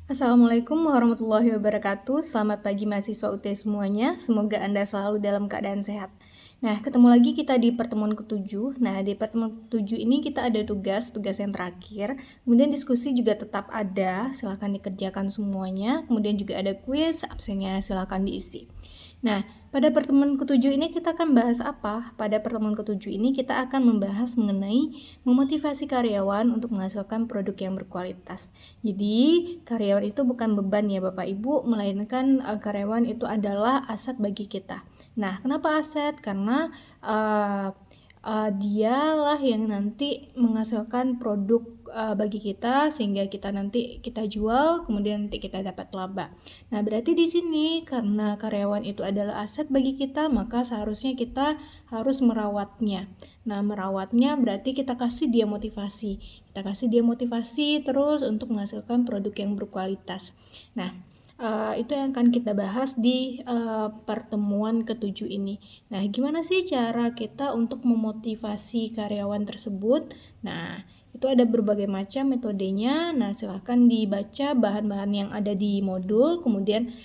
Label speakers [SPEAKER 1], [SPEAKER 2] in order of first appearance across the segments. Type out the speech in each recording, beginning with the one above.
[SPEAKER 1] Assalamualaikum warahmatullahi wabarakatuh. Selamat pagi mahasiswa UT semuanya. Semoga Anda selalu dalam keadaan sehat. Nah, ketemu lagi kita di pertemuan ke-7. Nah, di pertemuan ke-7 ini kita ada tugas yang terakhir. Kemudian diskusi juga tetap ada, silakan dikerjakan semuanya. Kemudian juga ada kuis, absennya silakan diisi. Nah, pada pertemuan ke-7 ini kita akan bahas apa? Pada pertemuan ke-7 ini kita akan membahas mengenai memotivasi karyawan untuk menghasilkan produk yang berkualitas. Jadi, karyawan itu bukan beban ya Bapak Ibu, melainkan karyawan itu adalah aset bagi kita. Nah, kenapa aset? Karena dialah yang nanti menghasilkan produk bagi kita sehingga kita nanti kita jual, kemudian nanti kita dapat laba. Nah, berarti di sini karena karyawan itu adalah aset bagi kita, maka seharusnya kita harus merawatnya. Nah, merawatnya berarti kita kasih dia motivasi. Kita kasih dia motivasi terus untuk menghasilkan produk yang berkualitas. Nah, itu yang akan kita bahas di pertemuan ke-7 ini. Nah, gimana sih cara kita untuk memotivasi karyawan tersebut? Nah, itu ada berbagai macam metodenya. Nah, silahkan dibaca bahan-bahan yang ada di modul, kemudian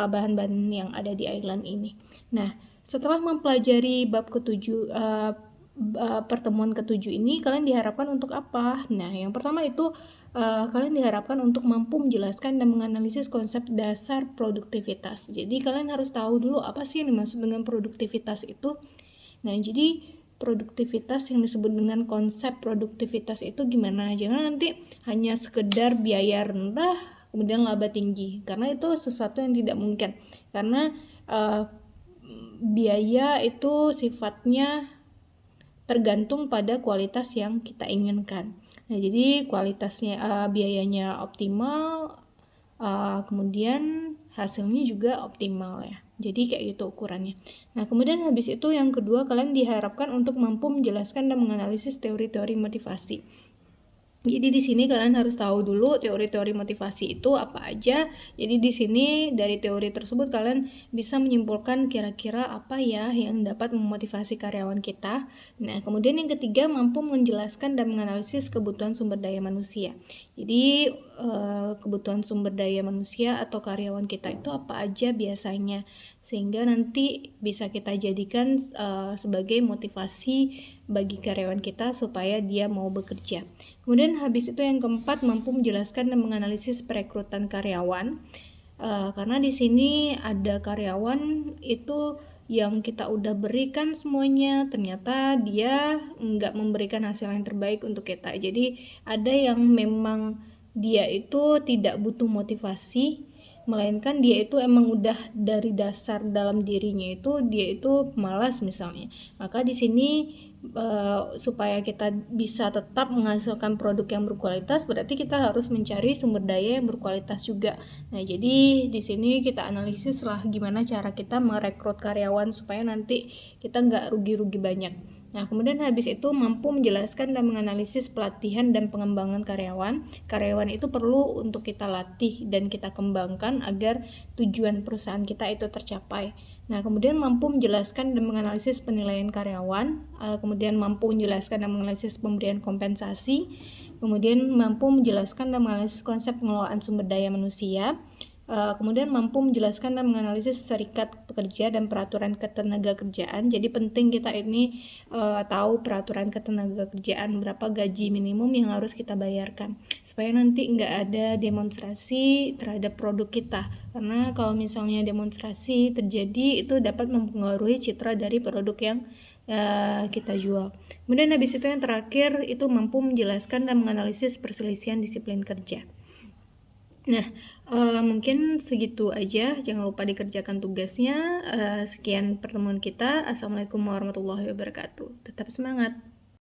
[SPEAKER 1] bahan-bahan yang ada di island ini. Nah, setelah mempelajari bab ke-7 pertemuan ke-7 ini, kalian diharapkan untuk apa? Nah, yang pertama itu kalian diharapkan untuk mampu menjelaskan dan menganalisis konsep dasar produktivitas. Jadi kalian harus tahu dulu apa sih yang dimaksud dengan produktivitas itu. Nah, jadi produktivitas yang disebut dengan konsep produktivitas itu gimana? Jangan nanti hanya sekedar biaya rendah kemudian laba tinggi, karena itu sesuatu yang tidak mungkin. Karena biaya itu sifatnya tergantung pada kualitas yang kita inginkan. Nah, jadi kualitasnya biayanya optimal, kemudian hasilnya juga optimal ya. Jadi kayak gitu ukurannya. Nah, kemudian habis itu yang kedua, kalian diharapkan untuk mampu menjelaskan dan menganalisis teori-teori motivasi. Jadi di sini kalian harus tahu dulu teori-teori motivasi itu apa aja. Jadi di sini dari teori tersebut kalian bisa menyimpulkan kira-kira apa ya yang dapat memotivasi karyawan kita. Nah, kemudian yang ketiga, mampu menjelaskan dan menganalisis kebutuhan sumber daya manusia. Jadi kebutuhan sumber daya manusia atau karyawan kita itu apa aja biasanya, sehingga nanti bisa kita jadikan sebagai motivasi bagi karyawan kita supaya dia mau bekerja. Kemudian habis itu yang keempat, mampu menjelaskan dan menganalisis perekrutan karyawan. Karena di sini ada karyawan itu yang kita udah berikan semuanya, ternyata dia nggak memberikan hasil yang terbaik untuk kita. Jadi ada yang memang dia itu tidak butuh motivasi, melainkan dia itu emang udah dari dasar dalam dirinya itu dia itu malas misalnya. Maka di sini supaya kita bisa tetap menghasilkan produk yang berkualitas, berarti kita harus mencari sumber daya yang berkualitas juga. Nah, jadi di sini kita analisis lah gimana cara kita merekrut karyawan supaya nanti kita nggak rugi-rugi banyak. Nah, kemudian habis itu mampu menjelaskan dan menganalisis pelatihan dan pengembangan karyawan. Karyawan itu perlu untuk kita latih dan kita kembangkan agar tujuan perusahaan kita itu tercapai. Nah, kemudian mampu menjelaskan dan menganalisis penilaian karyawan, kemudian mampu menjelaskan dan menganalisis pemberian kompensasi, kemudian mampu menjelaskan dan menganalisis konsep pengelolaan sumber daya manusia, kemudian mampu menjelaskan dan menganalisis serikat pekerja dan peraturan ketenagakerjaan. Jadi penting kita ini tahu peraturan ketenagakerjaan, berapa gaji minimum yang harus kita bayarkan, supaya nanti nggak ada demonstrasi terhadap produk kita. Karena kalau misalnya demonstrasi terjadi, itu dapat mempengaruhi citra dari produk yang kita jual. Kemudian habis itu yang terakhir itu mampu menjelaskan dan menganalisis perselisihan disiplin kerja. Nah, mungkin segitu aja. Jangan lupa dikerjakan tugasnya. Sekian pertemuan kita. Assalamualaikum warahmatullahi wabarakatuh. Tetap semangat.